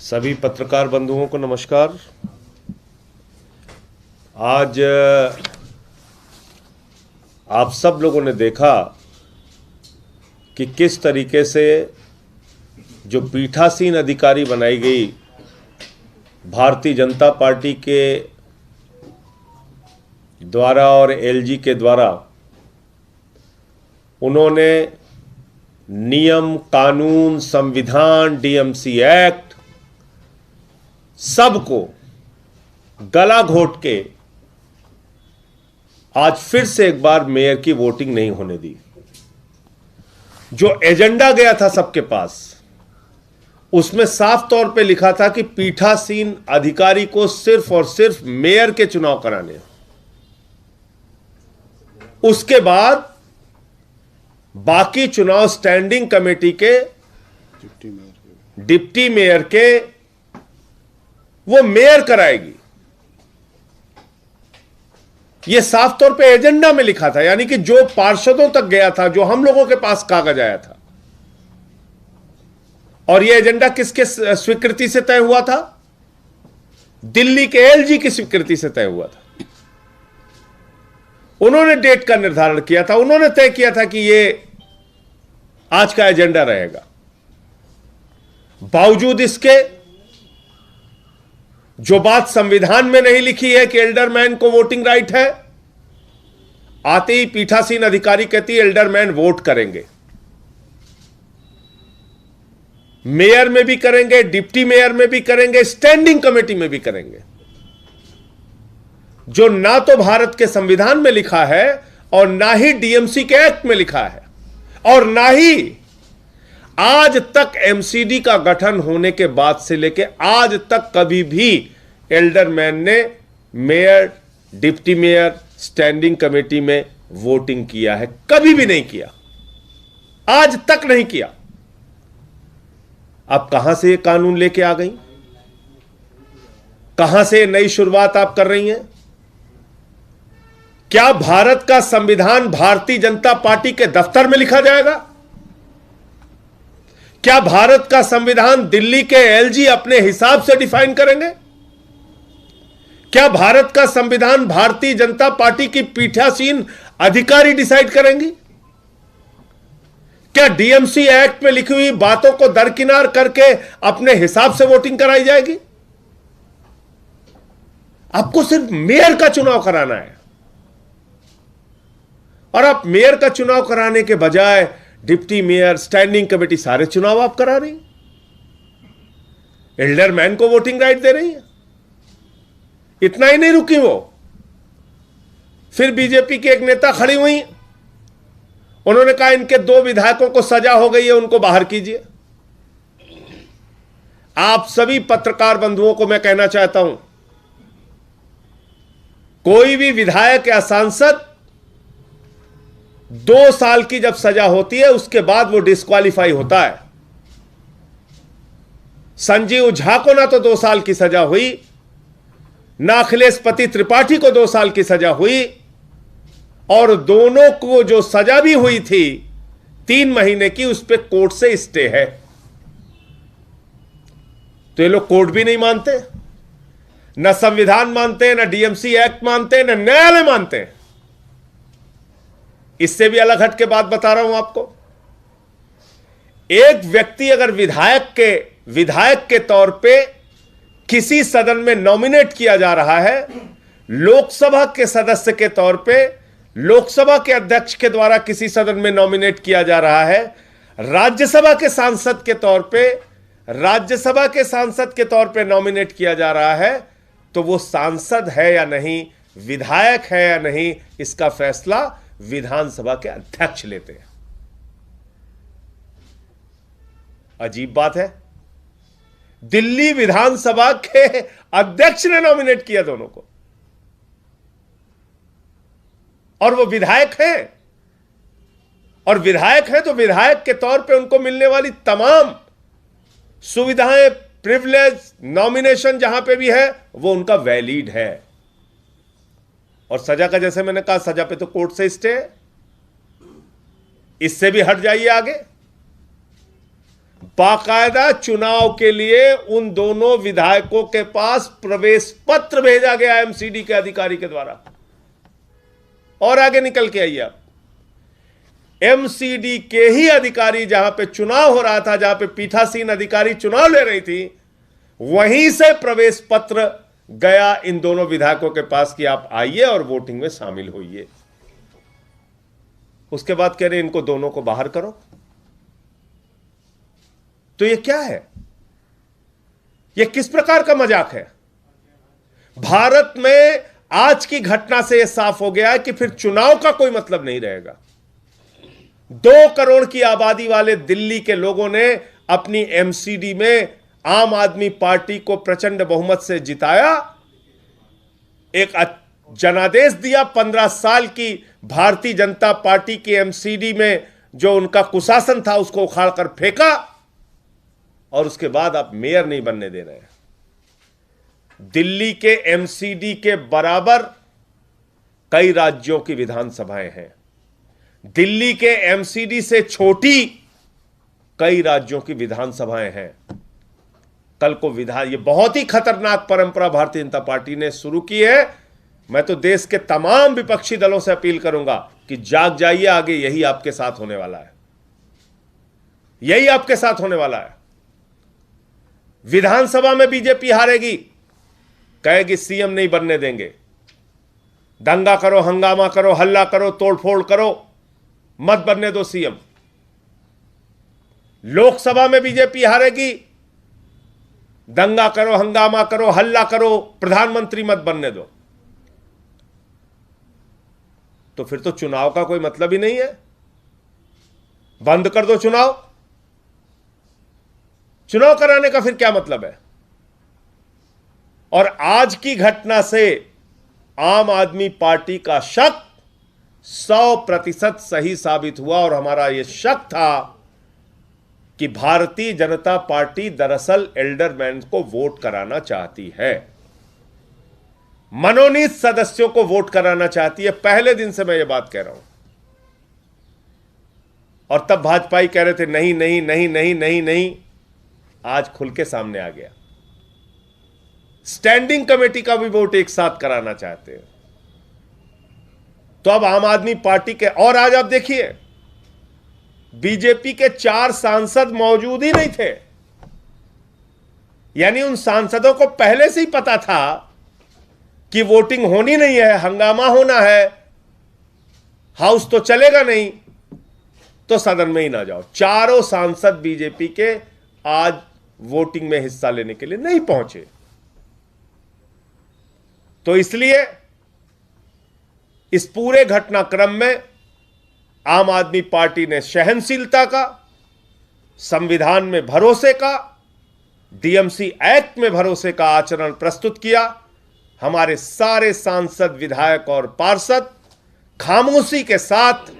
सभी पत्रकार बंधुओं को नमस्कार। आज आप सब लोगों ने देखा कि किस तरीके से जो पीठासीन अधिकारी बनाई गई भारतीय जनता पार्टी के द्वारा और एलजी के द्वारा, उन्होंने नियम, कानून, संविधान, डीएमसी एक्ट सबको गला घोट के आज फिर से एक बार मेयर की वोटिंग नहीं होने दी। जो एजेंडा गया था सबके पास, उसमें साफ तौर पे लिखा था कि पीठासीन अधिकारी को सिर्फ और सिर्फ मेयर के चुनाव कराने। उसके बाद बाकी चुनाव स्टैंडिंग कमेटी के डिप्टी मेयर के वो मेयर कराएगी। यह साफ तौर पे एजेंडा में लिखा था, यानी कि जो पार्षदों तक गया था, जो हम लोगों के पास कागज आया था। और यह एजेंडा किसके स्वीकृति से तय हुआ था? दिल्ली के एलजी की स्वीकृति से तय हुआ था। उन्होंने डेट का निर्धारण किया था, उन्होंने तय किया था कि यह आज का एजेंडा रहेगा। बावजूद इसके, जो बात संविधान में नहीं लिखी है कि एल्डरमैन को वोटिंग राइट है, आते ही पीठासीन अधिकारी कहती है एल्डरमैन वोट करेंगे। मेयर में भी करेंगे, डिप्टी मेयर में भी करेंगे, स्टैंडिंग कमेटी में भी करेंगे। जो ना तो भारत के संविधान में लिखा है और ना ही डीएमसी के एक्ट में लिखा है, और ना ही आज तक एमसीडी का गठन होने के बाद से लेके आज तक कभी भी एल्डरमैन ने mayor, deputy mayor, standing committee में वोटिंग किया है? कभी भी नहीं किया, आज तक नहीं किया। अब कहां से ये कानून लेके आ गई? कहां से नई शुरुआत आप कर रही हैं? क्या भारत का संविधान भारतीय जनता पार्टी के दफ्तर में लिखा जाएगा? क्या भारत का संविधान दिल्ली के एलजी अपने हिसाब से डिफाइन करेंगे? क्या भारत का संविधान भारतीय जनता पार्टी की पीठासीन अधिकारी डिसाइड करेंगी? क्या डीएमसी एक्ट में लिखी हुई बातों को दरकिनार करके अपने हिसाब से वोटिंग कराई जाएगी? आपको सिर्फ मेयर का चुनाव कराना है, और आप मेयर का चुनाव कराने के बजाय डिप्टी मेयर, स्टैंडिंग कमेटी, सारे चुनाव आप करा रही। एल्डरमैन को वोटिंग राइट दे रही है। इतना ही नहीं रुकी वो, फिर बीजेपी के एक नेता खड़ी हुई, उन्होंने कहा इनके 2 विधायकों को सजा हो गई है, उनको बाहर कीजिए। आप सभी पत्रकार बंधुओं को मैं कहना चाहता हूं, कोई भी विधायक या सांसद 2 साल की जब सजा होती है, उसके बाद वो डिस्क्वालीफाई होता है। संजीव झा को ना तो 2 साल की सजा हुई, ना अखिलेश पति त्रिपाठी को 2 साल की सजा हुई, और दोनों को जो सजा भी हुई थी 3 महीने की, उस पर कोर्ट से स्टे है। तो ये लोग कोर्ट भी नहीं मानते, ना संविधान मानते, ना डीएमसी एक्ट मानते, ना न्यायालय मानते। इससे भी अलग हट के बात बता रहा हूं आपको। एक व्यक्ति अगर विधायक के तौर पे किसी सदन में नॉमिनेट किया जा रहा है, लोकसभा के सदस्य के तौर पे, लोकसभा के अध्यक्ष के द्वारा किसी सदन में नॉमिनेट किया जा रहा है, राज्यसभा के सांसद के तौर पे नॉमिनेट किया जा रहा है, तो वो सांसद है या नहीं, विधायक है या नहीं, इसका फैसला विधानसभा के अध्यक्ष लेते हैं। अजीब बात है, दिल्ली विधानसभा के अध्यक्ष ने नॉमिनेट किया दोनों को, और वो विधायक हैं। और विधायक हैं तो विधायक के तौर पे उनको मिलने वाली तमाम सुविधाएं, प्रिविलेज, नॉमिनेशन जहां पे भी है, वो उनका वैलिड है। और सजा का, जैसे मैंने कहा, सजा पे तो कोर्ट से स्टे है। इससे भी हट जाइए आगे। बाकायदा चुनाव के लिए उन दोनों विधायकों के पास प्रवेश पत्र भेजा गया एमसीडी के अधिकारी के द्वारा। और आगे निकल के आइए आप, एमसीडी के ही अधिकारी जहां पे चुनाव हो रहा था, जहां पे पीठासीन अधिकारी चुनाव ले रही थी, वहीं से प्रवेश पत्र गया इन दोनों विधायकों के पास कि आप आइए और वोटिंग में शामिल होइए। उसके बाद कह रहे इनको दोनों को बाहर करो। तो ये क्या है? ये किस प्रकार का मजाक है? भारत में आज की घटना से यह साफ हो गया है कि फिर चुनाव का कोई मतलब नहीं रहेगा। 2 करोड़ की आबादी वाले दिल्ली के लोगों ने अपनी एमसीडी में आम आदमी पार्टी को प्रचंड बहुमत से जिताया, एक जनादेश दिया। 15 साल की भारतीय जनता पार्टी की एमसीडी में जो उनका कुशासन था उसको उखाड़कर फेंका, और उसके बाद आप मेयर नहीं बनने दे रहे हैं। दिल्ली के एमसीडी के बराबर कई राज्यों की विधानसभाएं हैं। दिल्ली के एमसीडी से छोटी कई राज्यों की विधानसभाएं हैं। कल को ये बहुत ही खतरनाक परंपरा भारतीय जनता पार्टी ने शुरू की है। मैं तो देश के तमाम विपक्षी दलों से अपील करूंगा कि जाग जाइए, आगे यही आपके साथ होने वाला है, यही आपके साथ होने वाला है। विधानसभा में बीजेपी हारेगी, कहेगी सीएम नहीं बनने देंगे। दंगा करो, हंगामा करो, हल्ला करो, तोड़फोड़ करो, मत बनने दो सीएम। लोकसभा में बीजेपी हारेगी, दंगा करो, हंगामा करो, हल्ला करो, प्रधानमंत्री मत बनने दो। तो फिर तो चुनाव का कोई मतलब ही नहीं है। बंद कर दो चुनाव। चुनाव कराने का फिर क्या मतलब है? और आज की घटना से आम आदमी पार्टी का शक 100% सही साबित हुआ। और हमारा यह शक था कि भारतीय जनता पार्टी दरअसल एल्डरमैन को वोट कराना चाहती है, मनोनीत सदस्यों को वोट कराना चाहती है। पहले दिन से मैं ये बात कह रहा हूं, और तब भाजपाई कह रहे थे नहीं नहीं नहीं नहीं नहीं नहीं। आज खुल के सामने आ गया। स्टैंडिंग कमेटी का भी वोट एक साथ कराना चाहते हैं। तो अब आम आदमी पार्टी के, और आज आप देखिए बीजेपी के 4 सांसद मौजूद ही नहीं थे। यानी उन सांसदों को पहले से ही पता था कि वोटिंग होनी नहीं है, हंगामा होना है, हाउस तो चलेगा नहीं, तो सदन में ही ना जाओ। चारों सांसद बीजेपी के आज वोटिंग में हिस्सा लेने के लिए नहीं पहुंचे। तो इसलिए इस पूरे घटनाक्रम में आम आदमी पार्टी ने सहनशीलता का, संविधान में भरोसे का, डीएमसी एक्ट में भरोसे का आचरण प्रस्तुत किया। हमारे सारे सांसद, विधायक और पार्षद खामोशी के साथ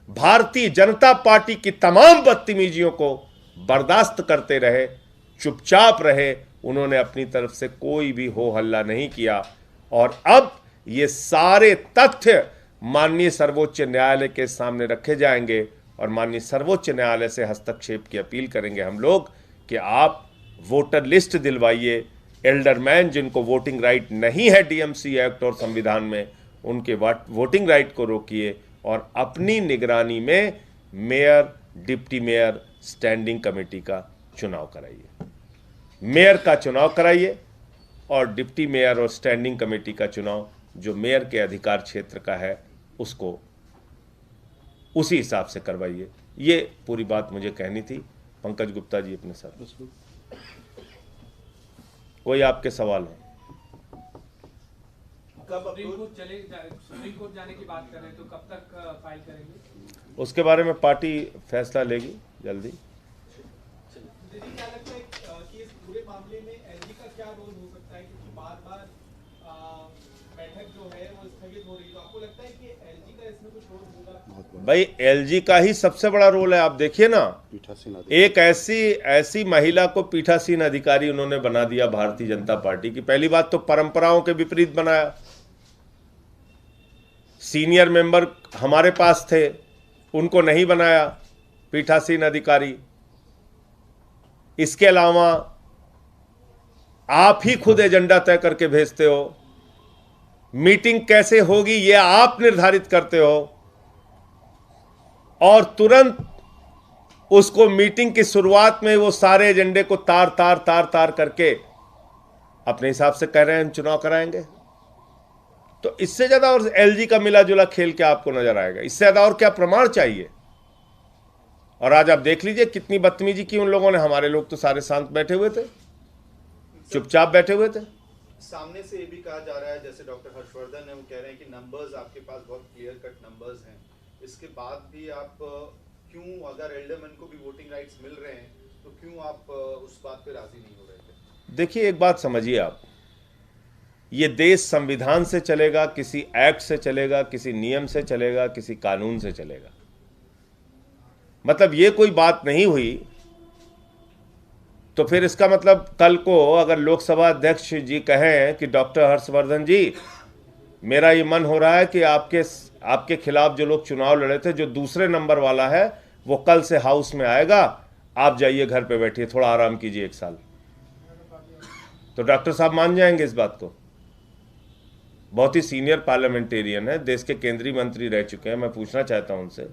भारतीय जनता पार्टी की तमाम बदतमीजियों को बर्दाश्त करते रहे, चुपचाप रहे। उन्होंने अपनी तरफ से कोई भी हो हल्ला नहीं किया। और अब ये सारे तथ्य माननीय सर्वोच्च न्यायालय के सामने रखे जाएंगे, और माननीय सर्वोच्च न्यायालय से हस्तक्षेप की अपील करेंगे हम लोग कि आप वोटर लिस्ट दिलवाइए। एल्डरमैन जिनको वोटिंग राइट नहीं है डीएमसी एक्ट और संविधान में, उनके वोटिंग राइट को रोकिए, और अपनी निगरानी में mayor, deputy mayor, standing committee का चुनाव कराइए। मेयर का चुनाव कराइए और डिप्टी मेयर और स्टैंडिंग कमेटी का चुनाव जो मेयर के अधिकार क्षेत्र का है उसको उसी हिसाब से करवाइए। ये पूरी बात मुझे कहनी थी। पंकज गुप्ता जी अपने साथ, कोई आपके सवाल है? सुप्रीम कोर्ट जाने की बात कर रहे हैं, तो कब तक फाइल करेंगे? उसके बारे में पार्टी फैसला लेगी जल्दी। दीदी, क्या लगता है कि इस पूरे मामले में एलजी का क्या रोल हो सकता है, क्योंकि बार-बार बैठक जो है वो स्थगित हो रही है, तो आपको लगता है कि एलजी का इसमें कुछ रोल होगा? भाई एलजी का ही सबसे बड़ा रोल है। आप देखिए ना, एक ऐसी महिला को पीठासीन अधिकारी उन्होंने बना दिया भारतीय जनता पार्टी की। पहली बात तो परंपराओं के विपरीत बनाया। सीनियर मेंबर हमारे पास थे, उनको नहीं बनाया पीठासीन अधिकारी। इसके अलावा आप ही खुद एजेंडा तय करके भेजते हो, मीटिंग कैसे होगी ये आप निर्धारित करते हो, और तुरंत उसको मीटिंग की शुरुआत में वो सारे एजेंडे को तार तार तार तार करके अपने हिसाब से कह रहे हैं हम चुनाव कराएंगे। तो इससे ज्यादा और एलजी का मिला जुला खेल क्या आपको नजर आएगा? इससे ज्यादा और क्या प्रमाण चाहिए? और आज आप देख लीजिए कितनी बदतमीजी की उन लोगों ने। हमारे लोग तो सारे शांत बैठे हुए थे, चुपचाप बैठे हुए थे। सामने से ये भी कहा जा रहा है, जैसे डॉक्टर हर्षवर्धन है वो कह रहे हैं कि नंबर्स आपके पास बहुत क्लियर कट नंबर्स हैं, इसके बाद भी आप क्यों, अगर एल्डरमैन को भी वोटिंग राइट्स मिल रहे हैं तो क्यों आप उस बात पे राजी नहीं हो रहे थे? देखिए एक बात समझिए आप, ये देश संविधान से चलेगा, किसी एक्ट से चलेगा, किसी नियम से चलेगा, किसी कानून से चलेगा। मतलब ये कोई बात नहीं हुई तो फिर इसका मतलब कल को अगर लोकसभा अध्यक्ष जी कहें कि डॉक्टर हर्षवर्धन जी मेरा ये मन हो रहा है कि आपके खिलाफ जो लोग चुनाव लड़े थे, जो दूसरे नंबर वाला है वो कल से हाउस में आएगा, आप जाइए घर पे बैठिए, थोड़ा आराम कीजिए 1 साल, तो डॉक्टर साहब मान जाएंगे इस बात को? बहुत ही सीनियर पार्लियामेंटेरियन है, देश के केंद्रीय मंत्री रह चुके हैं, मैं पूछना चाहता हूं उनसे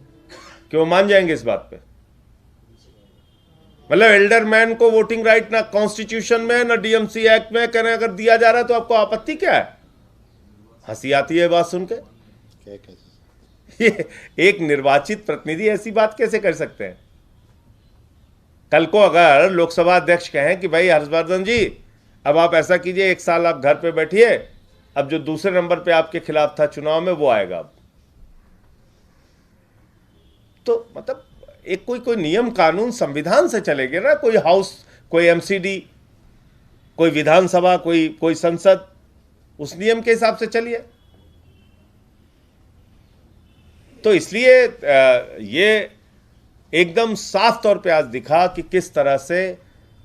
कि वो मान जाएंगे इस बात पे? मतलब एल्डरमैन को वोटिंग राइट ना कॉन्स्टिट्यूशन में ना डीएमसी एक्ट में कह रहे हैं, अगर दिया जा रहा है तो आपको आपत्ति क्या है? हंसी आती है बात सुन के। ये एक निर्वाचित प्रतिनिधि ऐसी बात कैसे कर सकते हैं? कल को अगर लोकसभा अध्यक्ष कहें कि भाई हर्षवर्धन जी अब आप ऐसा कीजिए 1 साल आप घर पे बैठिए, अब जो दूसरे नंबर पे आपके खिलाफ था चुनाव में वो आएगा अब, तो मतलब एक कोई नियम कानून संविधान से चलेगा ना। कोई हाउस, कोई एमसीडी, कोई विधानसभा, कोई संसद, उस नियम के हिसाब से चलिए। तो इसलिए ये एकदम साफ तौर पे आज दिखा कि किस तरह से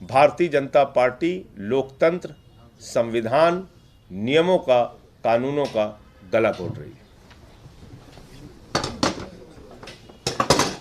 भारतीय जनता पार्टी लोकतंत्र, संविधान, नियमों का, कानूनों का गला घोट रही है।